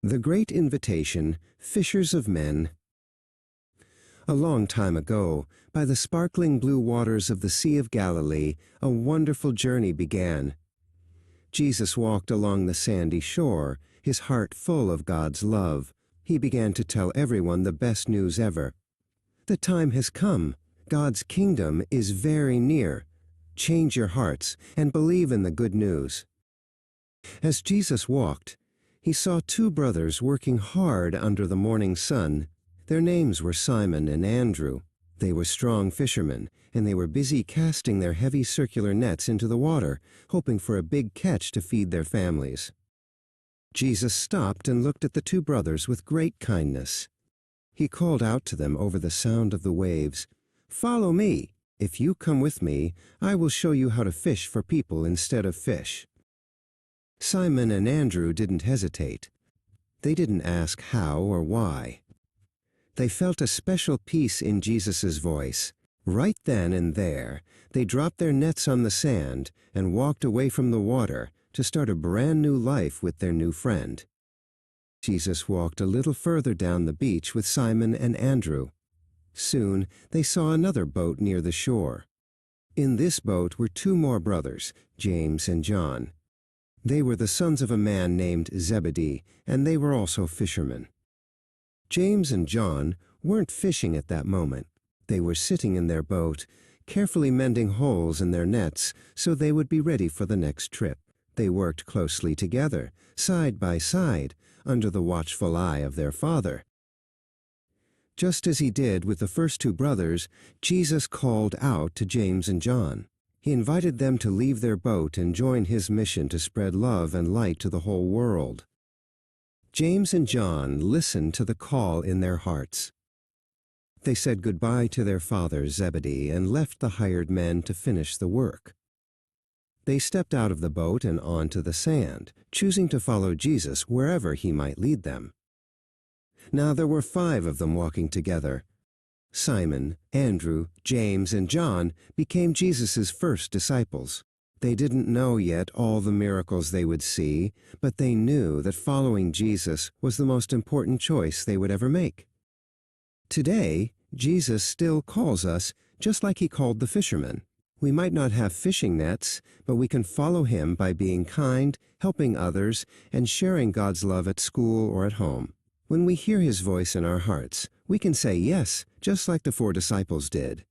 The Great Invitation, Fishers of Men. A long time ago, by the sparkling blue waters of the Sea of Galilee, a wonderful journey began. Jesus walked along the sandy shore, his heart full of God's love. He began to tell everyone the best news ever. The time has come. God's kingdom is very near. Change your hearts and believe in the good news. As Jesus walked, he saw two brothers working hard under the morning sun. Their names were Simon and Andrew. They were strong fishermen, and they were busy casting their heavy circular nets into the water, hoping for a big catch to feed their families. Jesus stopped and looked at the two brothers with great kindness. He called out to them over the sound of the waves, "Follow me. If you come with me, I will show you how to fish for people instead of fish." Simon and Andrew didn't hesitate. They didn't ask how or why. They felt a special peace in Jesus' voice. Right then and there, they dropped their nets on the sand and walked away from the water to start a brand new life with their new friend. Jesus walked a little further down the beach with Simon and Andrew. Soon, they saw another boat near the shore. In this boat were two more brothers, James and John. They were the sons of a man named Zebedee, and they were also fishermen. James and John weren't fishing at that moment. They were sitting in their boat, carefully mending holes in their nets so they would be ready for the next trip. They worked closely together, side by side, under the watchful eye of their father. Just as he did with the first two brothers, Jesus called out to James and John. He invited them to leave their boat and join his mission to spread love and light to the whole world. James and John listened to the call in their hearts. They said goodbye to their father Zebedee and left the hired men to finish the work. They stepped out of the boat and onto the sand, choosing to follow Jesus wherever he might lead them. Now there were 5 of them walking together. Simon, Andrew, James, and John became Jesus' first disciples. They didn't know yet all the miracles they would see, but they knew that following Jesus was the most important choice they would ever make. Today, Jesus still calls us just like he called the fishermen. We might not have fishing nets, but we can follow him by being kind, helping others, and sharing God's love at school or at home. When we hear his voice in our hearts, we can say yes, just like the 4 disciples did.